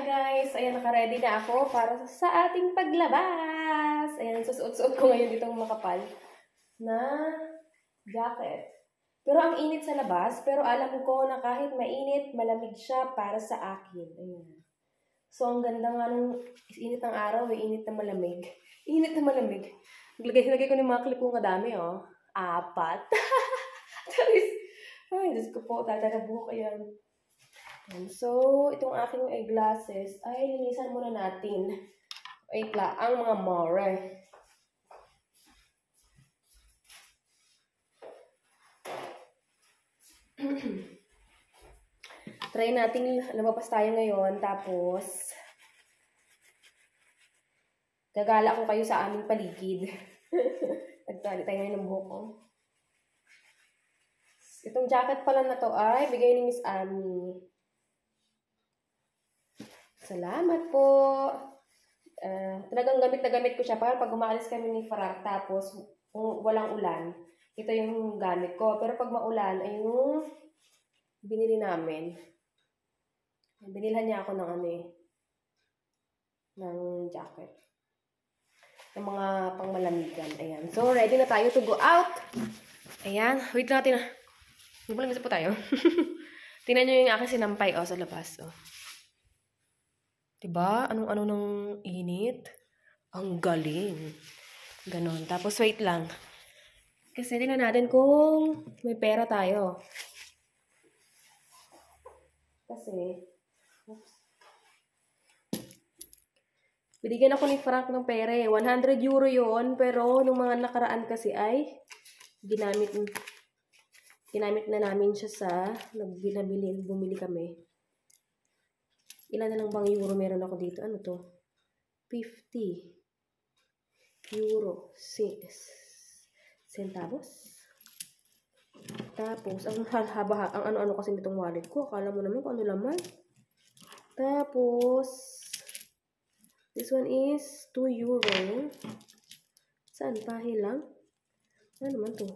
guys, ayan, naka-ready na ako para sa ating paglabas. Ayan, susuot-suot ko ngayon ditong makapal na jacket. Pero ang init sa labas, pero alam ko na kahit mainit, malamig siya para sa akin. Ayan. So, ang ganda nga nung init ng araw, may init na malamig. Init na malamig. Lagay ko ng mga clip kong kadami, oh. 4. Charis. Ay, Diyos ko po, tatalabuho ko yan. So, itong aking eyeglasses ay linisan muna natin. Wait lang, ang mga more. Try natin, lumabas tayo ngayon, tapos gagala ko kayo sa aming paligid. Nagtali tayo ngayon ng buhok ko. Itong jacket pala na to ay bigay ni Miss Ami. Salamat po. Talagang gamit na gamit ko siya para pag umaalis kami ni Frank tapos kung walang ulan, ito yung gamit ko. Pero pag maulan, ay yung binili namin. Binilhan niya ako ng ng jacket. Ng mga pangmalamigan. Ayan. So, ready na tayo to go out. Ayan. Wait natin. Malamisa po tayo. Tingnan nyo yung aking sinampay sa labas. Diba? Anong-ano ng init? Ang galing. Ganon. Tapos, wait lang. Kasi tingnan natin kung may pera tayo. Kasi, oops. Binigyan ako ni Frank ng pera eh. 100 euro yon, pero nung mga nakaraan kasi ay ginamit na namin siya sa bumili kami. Ilan na lang bang euro meron ako dito? Ano to? 50 euro centavos. Tapos, ang ano-ano kasi nitong wallet ko. Akala mo naman kung ano laman. Tapos, this one is 2 euro. Saan? Pahil lang? Ano naman to?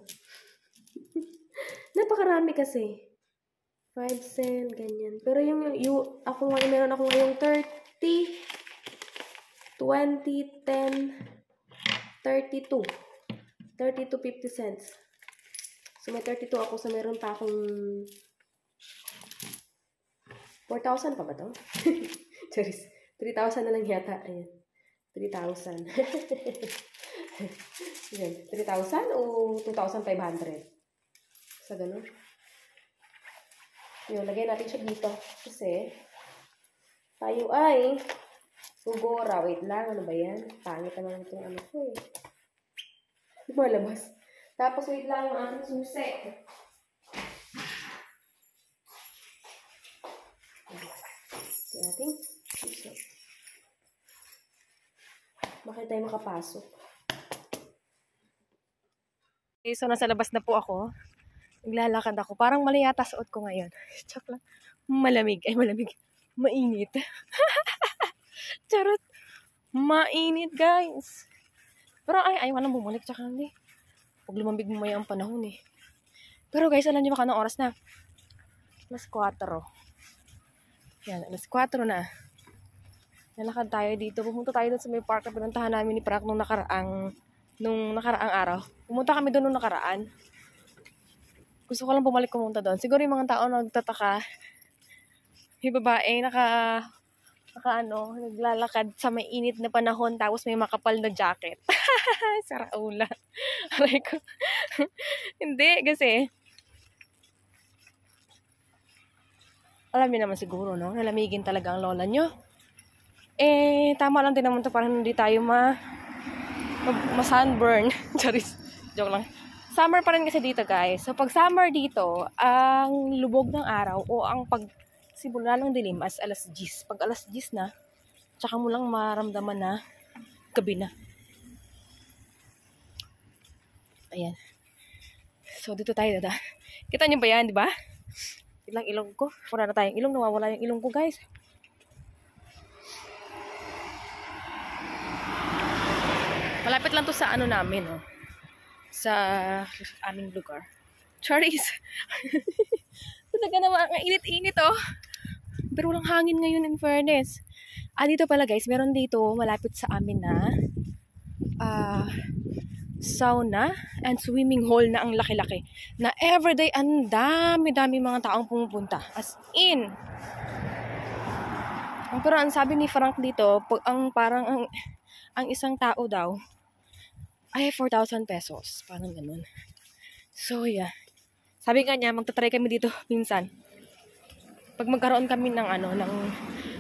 Napakarami kasi. 5 cent, ganyan. Pero meron ako ngayong 30, 20, 10, 32. 32, 50 cents. So, may 32 ako. So, meron pa akong 4,000 pa ba to? Charis. 3,000 na lang yata. Ayan. 3,000. Ayan. 3,000 o 2,500? Sa ganun. Yun, lagay natin siya dito. Kasi, tayo ay gugora. Wait lang, ano ba yan? Pangit naman itong ano ko eh. Malabas. Tapos, wait lang yung ating susi. Ito natin susi. Bakit tayo makapasok? Okay, so nasa labas na po ako. Naglalakad ako. Parang mali yata suot ko ngayon. Chok lang. Malamig. Ay, malamig. Mainit. Charot. Mainit, guys. Pero ay, ayaw nang bumalik. Tsaka hindi. Pag lumambig mo maya ang panahon eh. Pero guys, alam niyo ba kanong oras na? Alas 4. Yan, alas 4 na. Nalakad tayo dito. Pumunta tayo doon sa may park na pinuntahan namin ni Frank nung nakaraang araw. Pumunta kami doon nung nakaraan. Gusto ko lang bumalik pumunta doon. Siguro yung mga tao nagtataka. Yung babae naglalakad sa may init na panahon tapos may makapal na jacket. Saraula. Aray ko. Hindi, kasi alam niyo naman siguro, no? Nalamigin talaga ang lola nyo. Tama lang din naman to para hindi tayo ma-sunburn. Charis. Joke lang. Summer pa rin kasi dito, guys. So, pag summer dito, ang lubog ng araw o ang simula ng dilim as alas 10. Pag alas 10 na, tsaka mo lang maramdaman na gabi na. Ayan. So, dito tayo, dada. Kita niyo ba yan, di ba? Ilang ilong ko. Wala na tayong ilong. Nawawala yung ilong ko, guys. Malapit lang to sa ano namin, oh. Sa aming lugar. Charis. Talaga naman, ang init-init, oh. Pero walang hangin ngayon in fairness. Dito pala guys, meron dito malapit sa amin na sauna and swimming hall na ang laki-laki. Na everyday, ang dami-dami mga taong pumupunta. As in. Pero ang sabi ni Frank dito, ang isang tao daw ay 4,000 pesos. Parang ganun. So yeah. Sabi nga niya, magta-try kami dito minsan. Pag magkaroon kami ng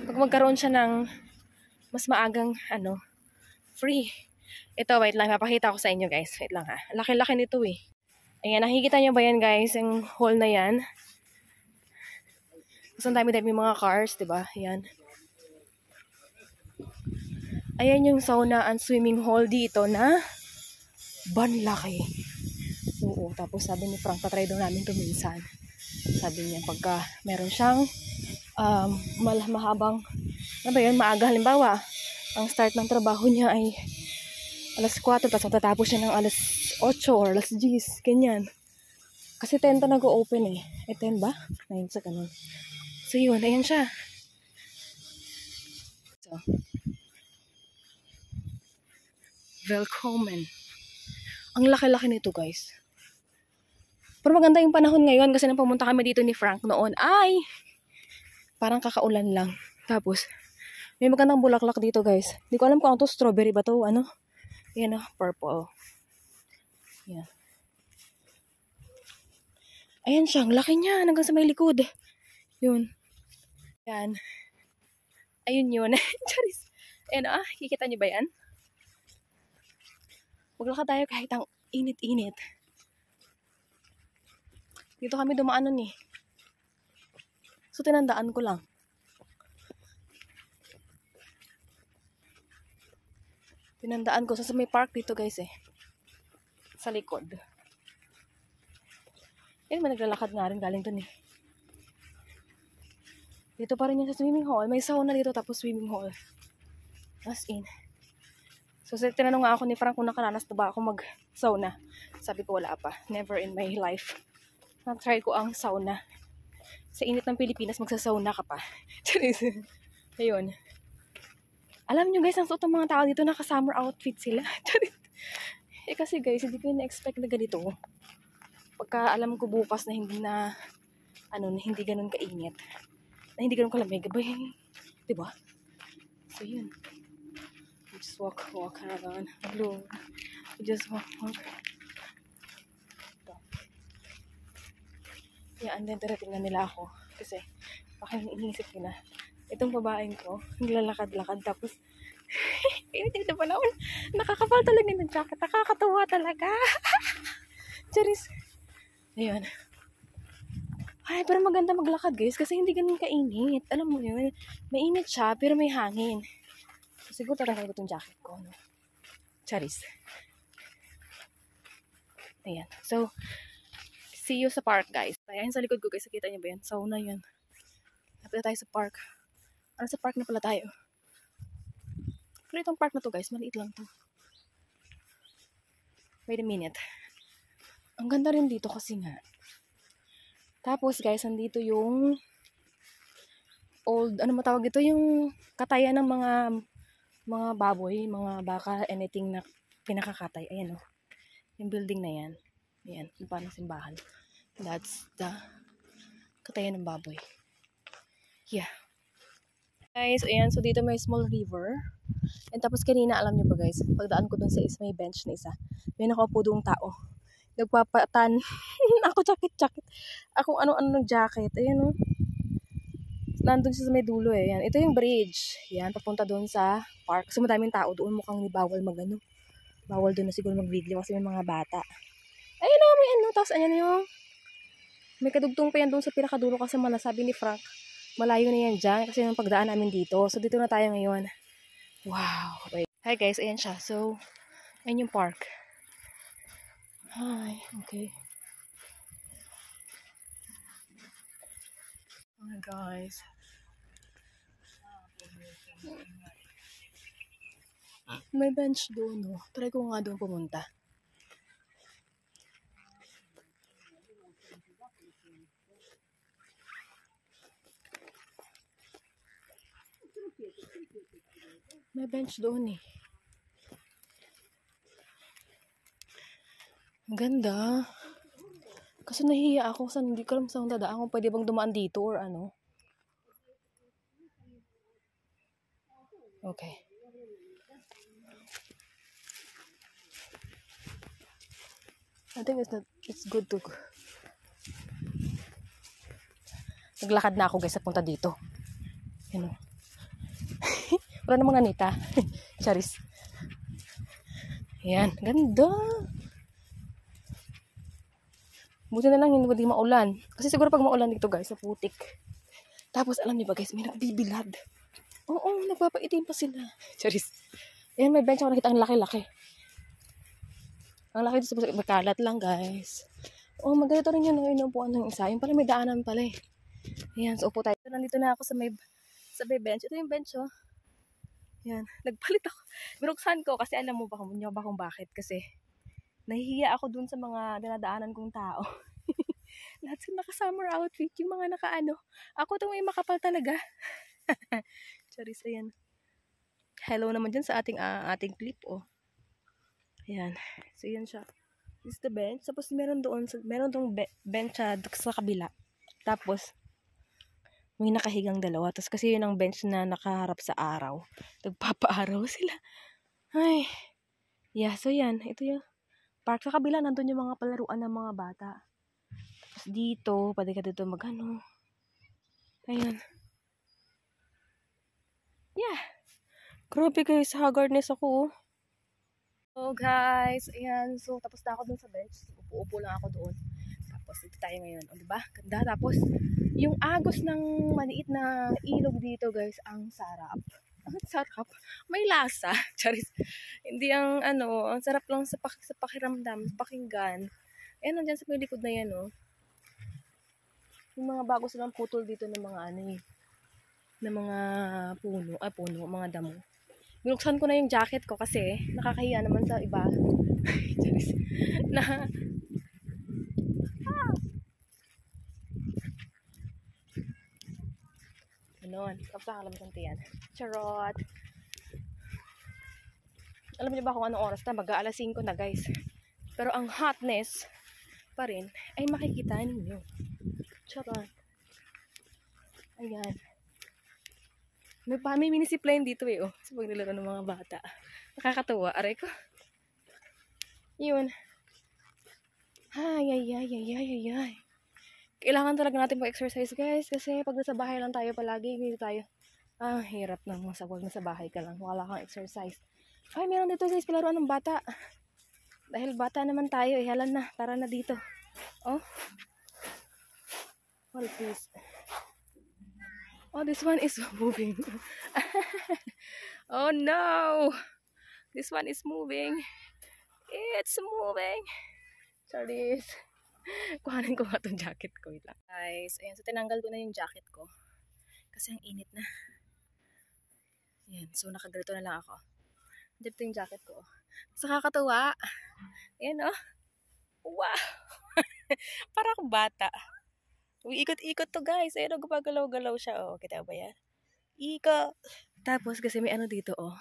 pag magkaroon siya ng mas maagang free. Ito, wait lang, papakita ko sa inyo guys. Wait lang ha. Laki-laki nito eh. Ayan, nakikita nyo ba yan guys? Yung hall na yan. Kasi ang dami-dami mga cars, diba? Ayan. Ayan yung sauna and swimming hall dito na banlaki. Oo, tapos sabi ni Frank, tatry daw namin ito minsan. Sabi niya, pagka meron siyang mahabang, maaga halimbawa, ang start ng trabaho niya ay alas 4, tapos matatapos siya ng alas 8 or alas 10, ganyan. Kasi 10 nag-o-open eh. 10 ba? 9 sa ganun. So yun, ayan siya. So, welcome. Ang laki-laki nito guys. Pero maganda yung panahon ngayon kasi nang pumunta kami dito ni Frank noon ay parang kakaulan lang. Tapos, may magandang bulaklak dito guys. Hindi ko alam kung ano to, strawberry ba to, Ayan purple. Ayan. Ayan siya, ang laki niya, hanggang sa may likod. Yun. Ayan. Ayun yun. Charis. Ayan kikita niyo ba yan? Maglakad tayo kahit ang init-init. Dito kami dumaan nun eh. So, tinandaan ko lang. Tinandaan ko. Sa may park dito guys eh. Sa likod. May naglalakad nga rin galing dun eh. Dito pa rin yung sa swimming hall. May sauna dito tapos swimming hall. As in. So, tinanong nga ako ni Frank kung nakaranas na ba ako mag-sauna. Sabi ko wala pa. Never in my life. Na-try ko ang sauna. Sa init ng Pilipinas, magsasauna ka pa. Ayun. Alam nyo guys, ang suot ng mga tao dito, naka-summer outfit sila. Kasi guys, hindi ko na-expect na ganito. Pagka alam ko bukas na hindi na hindi ganun kainit. Na hindi ganun kalamig. Diba? So yun. We just walk around. Hello. We just walk. Yeah, and then tiratingnan nila ako. Kasi, bakit iniisip ko na, itong babaeng ko, naglalakad-lakad, tapos, ito pa naman, nakakapal talaga ng jacket, nakakatawa talaga. Charis. Ayun. Ay, pero maganda maglakad guys, kasi hindi ganun kainit. Alam mo yun, mainit siya, pero may hangin. So, siguro tatanggal ko itong jacket ko, no? Charis. Ayan. So, see you sa park guys. Ayan sa likod ko guys, nakita niyo ba yan? Sauna yan. Napita tayo sa park. Sa park na pala tayo. Pero itong park na to guys, maliit lang to. Wait a minute. Ang ganda rin dito kasi nga. Tapos guys, andito yung old, matawag ito? Yung katayan ng mga baboy, mga baka, anything na pinakakatay. Ayan o. Yung building na yan. Ayan, yung parang simbahan. That's the katayan ng baboy. Yeah. Guys, ayan. So, dito may small river. And tapos kanina, alam niyo ba guys, pagdaan ko dun sa may bench na isa, may nakaupo doong tao. Nagpapatan. Ako jacket. Ako ano-ano ng jacket. Ayan o. Nandun siya sa may dulo eh. Ayan. Ito yung bridge. Ayan, papunta doon sa park. Kasi madaming tao doon. Mukhang bawal bawal doon na siguro mag-video kasi may mga bata. Ayun o, may tapos ayan yung may kadugtong pa yan doon sa pinakadulo kasi sabi ni Frank, malayo na yan dyan kasi yung pagdaan namin dito. So, dito na tayo ngayon. Wow. Wait. Hi guys, ayan siya. So, ayan yung park. Hi. Okay. Oh guys. May bench doon, no? Try ko nga doon pumunta. May bench doon eh. Ang ganda. Kasi nahihiya ako sa hindi ko alam saan dadaan kung pwede bang dumaan dito or ano. Okay. I think it's good to go. Naglakad na ako guys sa punta dito. Ano? Wala namang nanita. Charis. Ayan, ganda. Buti na lang hindi maulan. Kasi siguro pag maulan dito guys, sa putik. Tapos alam niyo ba guys, may nagbibilad. Oo, nagpapaitim pa sila. Charis. Ayan, may bench ako nakita ang laki-laki. Ang laki dito sa makalat lang guys. Oh, maganda rin yun. Inuupuan ng isa. Yung pala may daanan pala eh. Ayan, so upo tayo. Nandito na ako sa may bench. Ito yung bench oh. Ayan, nagpalit ako. Binuksan ko kasi alam mo ba kung bakit. Kasi nahihiya ako dun sa mga dinadaanan kong tao. Lahat sila naka-summer outfit. Yung mga naka-ano. Ako itong may makapal talaga. Charis, ayan. Hello naman dyan sa ating clip oh. Ayan. So, yan siya. This is the bench. Tapos, meron tong bench sa kabila. Tapos, may nakahigang dalawa. Tapos, kasi yun ang bench na nakaharap sa araw. Nagpapaaraw sila. Ay. Yeah, so yan. Ito yung park sa kabila. Nandun yung mga palaruan ng mga bata. Tapos, dito. Pwede ka dito magano. Ayan. Yeah. Grabe guys. Haggardness ako oh. So guys, ayan, so tapos na ako dun sa bench. Upo-upo lang ako doon. Tapos dito tayo ngayon, o diba? Ganda. Tapos yung agos ng maliit na ilog dito guys, ang sarap. Ang sarap. May lasa. Charis. Hindi ang ang sarap lang sa pakiramdam, sa pakinggan. Ayan, nandyan sa may likod na yan, oh. Yung mga bago silang putol dito ng mga ng mga puno, mga damo. Binuksan ko na yung jacket ko kasi nakakahiya naman sa iba. na Ganon. Tapos nakalam sa tiyan. Charot. Alam niyo ba kung anong oras na? Mag-aalas 5 na guys. Pero ang hotness pa rin ay makikita ninyo. Charot. Ayan. May mini-zipline dito eh, oh. Sa paglalaro ng mga bata. Nakakatuwa. Aray ko. Yun. Ay. Kailangan talaga natin mag-exercise, guys. Kasi pag nasa bahay lang tayo palagi, hindi tayo. Hirap nang masawag na sa bahay ka lang. Wala kang exercise. Ay, meron dito guys, palaruan ng bata. Dahil bata naman tayo, halan na. Tara na dito. Oh. What is this? Oh, this one is moving. Oh no! This one is moving. It's moving. Sorry. Kuhanin ko nga itong jacket ko. Wait lang. Guys, ayan. So, tinanggal ko na yung jacket ko. Kasi ang init na. Ayan. So, nakagrito na lang ako. Dito yung jacket ko. So, kakatuwa. Ayan, oh. Wow! Para akong bata. Ikot-ikot to guys. Ayun, gumagalaw-galaw siya. Oh, kita ba yan? Ikot. Tapos, kasi may ano dito, oh.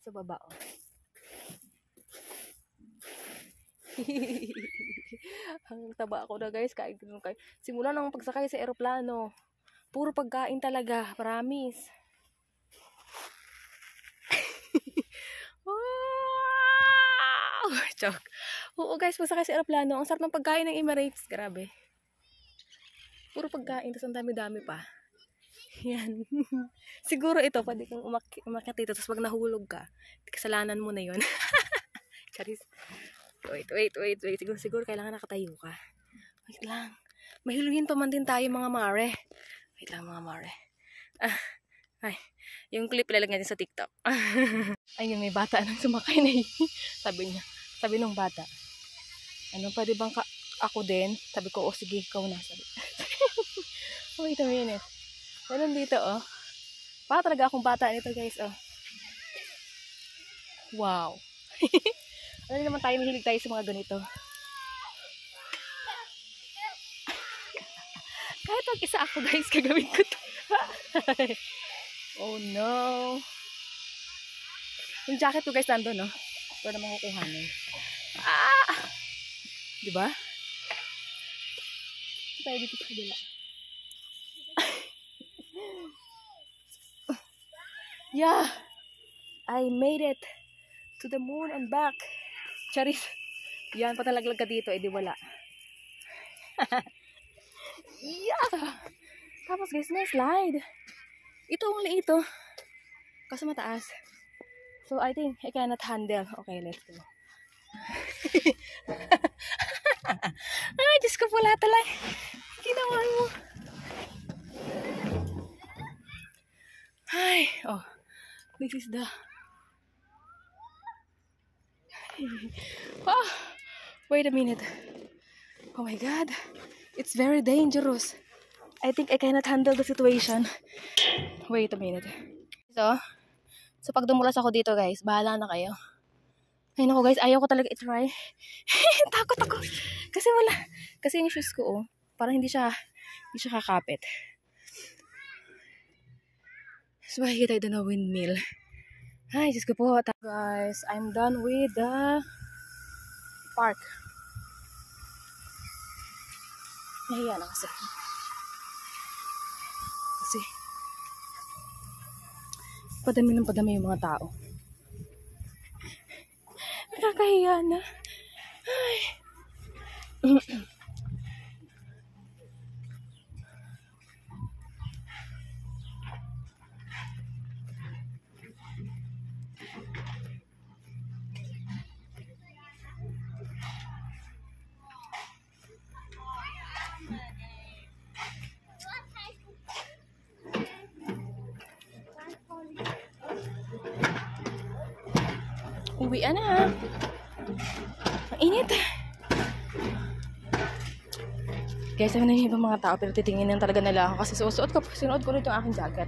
Sa baba, oh. Ang taba ako na guys. Simula nang pagsakay sa eroplano. Puro pagkain talaga. Promise. Wow! Joke. Oo guys, pagsakay sa eroplano. Ang sarap ng pagkain ng Emirates. Grabe. Puro pagkain, tapos ang dami-dami pa. Yan. Siguro ito, pwede kang umakyat dito, tapos pag nahulog ka, kasalanan mo na yun. Charis. Wait. Siguro kailangan nakatayo ka. Wait lang. Mahiluhin pa man din tayo mga mare. Wait lang mga mare. Ay. Yung clip lalagyan natin sa TikTok. Ayun, may bata nang sumakay na yun. Sabi nung bata. Ano, pwede bang ako din? Sabi ko, sige, ikaw na. Sabi. Wait a minute. Ganun dito, oh. Para talaga akong bata nito, guys, oh. Wow. Ano naman tayo, mahilig tayo sa mga ganito. Kahit mag-isa ako, guys, kagawin ko to. Oh, no. Yung jacket ko guys nandun, no? Pero naman kukuhanin. Ah! Diba? Ito tayo dito sa kabila. Yeah! I made it to the moon and back. Charis. Yan, patalaglag ka dito, di wala. Yeah! Tapos guys, may slide. Ito only ito. Kasi mataas. So I think I cannot handle. Okay, let's go. Ay, Diyos ko pala talaga. Ginawa mo. Ay, oh. This is the... Oh, wait a minute. Oh my God. It's very dangerous. I think I cannot handle the situation. Wait a minute. So pag dumulas ako dito guys, bahala na kayo. Ay naku guys, ayaw ko talaga i-try. Takot ako. Kasi yung shoes ko, oh, parang hindi siya kakapit. So makikita ito na windmill. Ay, Diyos ko po. Guys, I'm done with the park. Nahiya na kasi. Padami yung mga tao. Nakakahiya na. Ay. Uwian na. Ang init. Guys, sabi na yung ibang mga tao pero titingin lang talaga nila ako kasi sinuot ko nito ang aking jacket.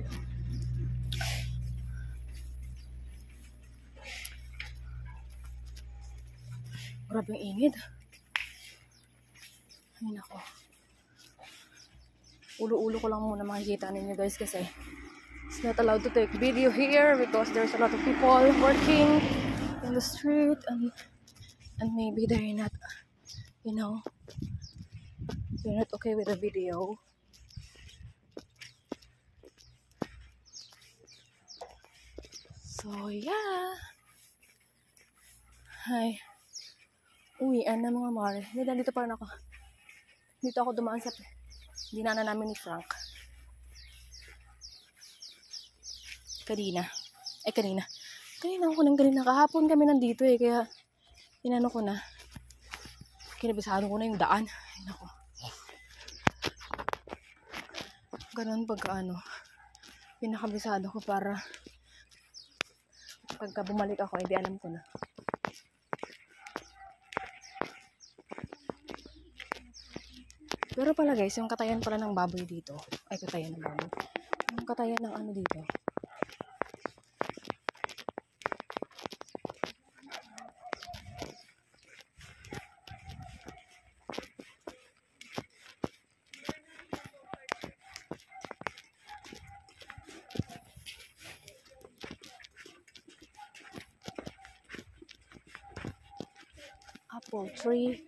Grabe yung init. Ay nako. Ulo-ulo ko lang muna makikita ninyo guys kasi it's not allowed to take video here because there's a lot of people working in the street and maybe they're not, you know, they're not okay with the video. So yeah. Hi. Uwian na mga mare. Dito pa rin ako. Dito ako dumaan sa dinaanan namin ni Frank. Kanina ako nang galing na kahapon kami nandito eh, kaya inano ko na, kinabisado ko na yung daan. Ay nako, ganun pagka pinakabisado ko para pagka bumalik ako, hindi alam ko na. Pero pala guys, yung katayan pala ng baboy dito, ay katayan ng baboy, yung katayan ng ano dito, apple tree.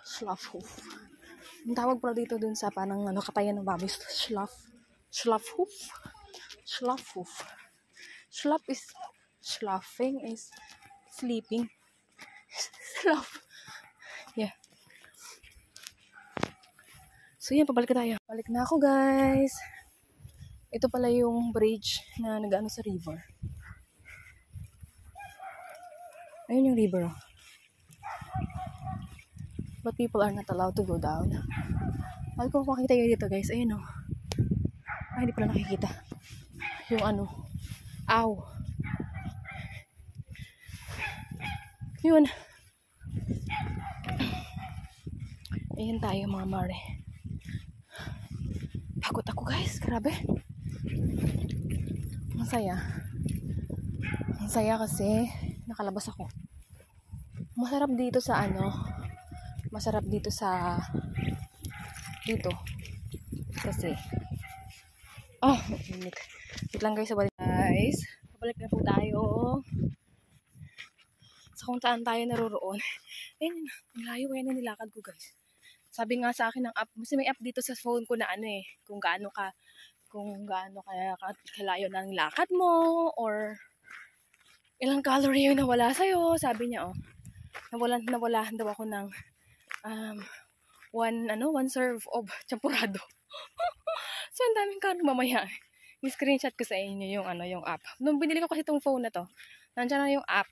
Schlafhoof. Ang tawag pala dito dun sa panang katayan ng baboy, Schlafhoof. Schlaf is schlaffing is sleeping. Schlaf. Yeah. So yan, pabalik tayo. Balik na ako guys. Ito pala yung bridge na nag-ano sa river. Ayun yung river. But people are not allowed to go down. Ay, kung makikita nyo dito guys, ayun o. Ay, hindi pala nakikita. Yung Aw. Yun. Ayun tayo mga mare. Takot ako guys, grabe. Ang saya. Ang saya kasi nakalabas ako. Masarap dito sa masarap dito sa dito. Kasi init. Wait lang guys, guys. Pabalik na po tayo sa kung saan tayo naroroon. Ayun, ang layo kaya na nilakad ko guys. Sabi nga sa akin ng app, kasi may app dito sa phone ko na kung gaano kaya kalayo ng lakad mo or ilang calorie yung nawala sa'yo. Sabi niya, nawalahan daw ako ng one serve of champurado. So, ang daming calorie mamaya. I-screenshot ko sa inyo yung app. Nung binili ko kasi itong phone na to, nandiyan na yung app.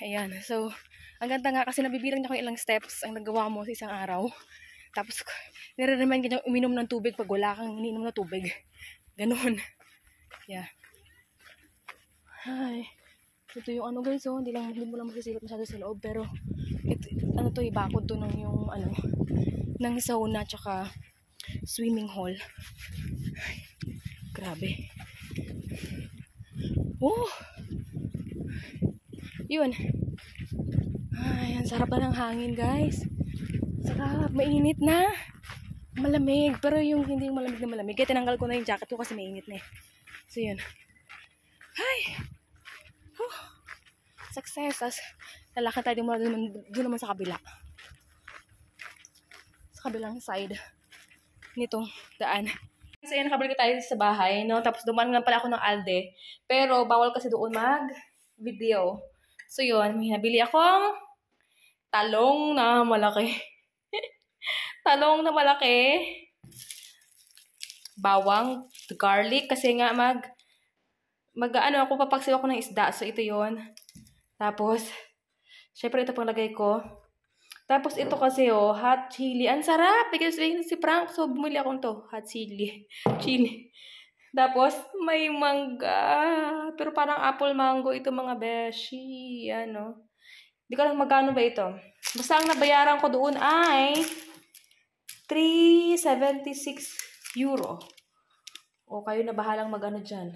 Ayan. So, ang ganda nga kasi nabibilang niya kung ilang steps ang nagawa mo sa isang araw. Tapos, nire-remind ka niya uminom ng tubig pag wala kang ininom na tubig. Ganun. Yeah. Ay. Ito yung guys, hindi mo lang masisilip masyado sa loob. Pero, bakod to ng ng sauna tsaka swimming hall. Ay, grabe. Yun. Ay, ang sarap na ng hangin, guys. Sarap, mainit na. Malamig, pero yung hindi yung malamig na malamig. Kaya tinanggal ko na yung jacket ko kasi mainit na So, yun. Ay! Success. As lalakad tayo doon naman sa kabila. Sa kabilang side nitong daan. So, yun, nakabalik tayo sa bahay, no? Tapos, dumaan nga pala ako ng Alde. Pero, bawal kasi doon mag-video. So, yun, may nabili akong talong na malaki. Talong na malaki. Bawang, garlic, kasi nga papaksiw ako ng isda. So, ito yun. Tapos, syempre, ito pang lagay ko. Tapos, ito kasi, hot chili. Ang sarap! Because si Frank, so bumili akong to. Hot chili. Tapos, may mangga. Pero parang apple mango ito mga beshi. Hindi ko alam magkano ba ito. Basta ang nabayaran ko doon ay 376 euro. O kayo na bahalang dyan.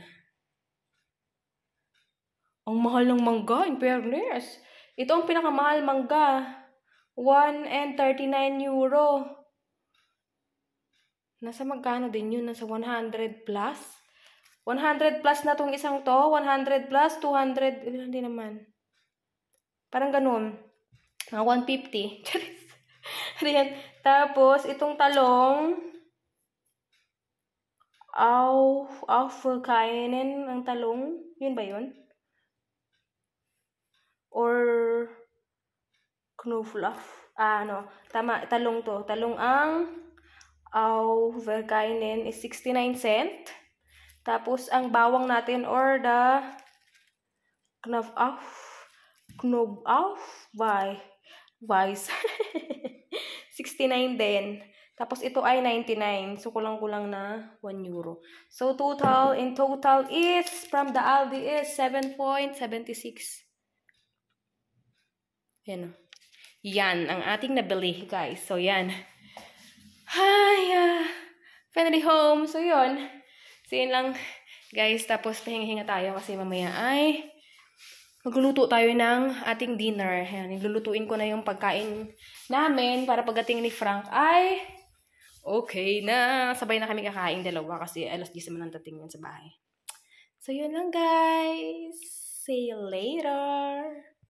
Ang mahal ng mangga, in fairness. Ito ang pinakamahal mangga. 139 euro. Nasa magkano din yun? Nasa 100 plus? 100 plus na tong isang to. 100 plus, 200. Hindi naman. Parang ganun. Mga 150. Ayan. Tapos, itong talong. Aufkainin ang talong. Yun ba yun? Or Knoblauch. Tama. Talong to. Talong ang Aufkainin is 69 cent. Tapos, ang bawang natin or the Knoblauch Weiss. 69 din. Tapos, ito ay 99. So, kulang-kulang na 1 euro. So, in total is, from the Aldi is 7.76. Yan ang ating nabili, guys. So, yan. Finally home. So, yun. So, yun lang, guys. Tapos, pahinga-hinga tayo kasi mamaya ay magluluto tayo ng ating dinner. Ayan, nilulutuin ko na yung pagkain namin para pagdating ni Frank ay okay na. Sabay na kami kakain dalawa kasi alas 10 naman ang dating yan sa bahay. So, yun lang, guys. See you later.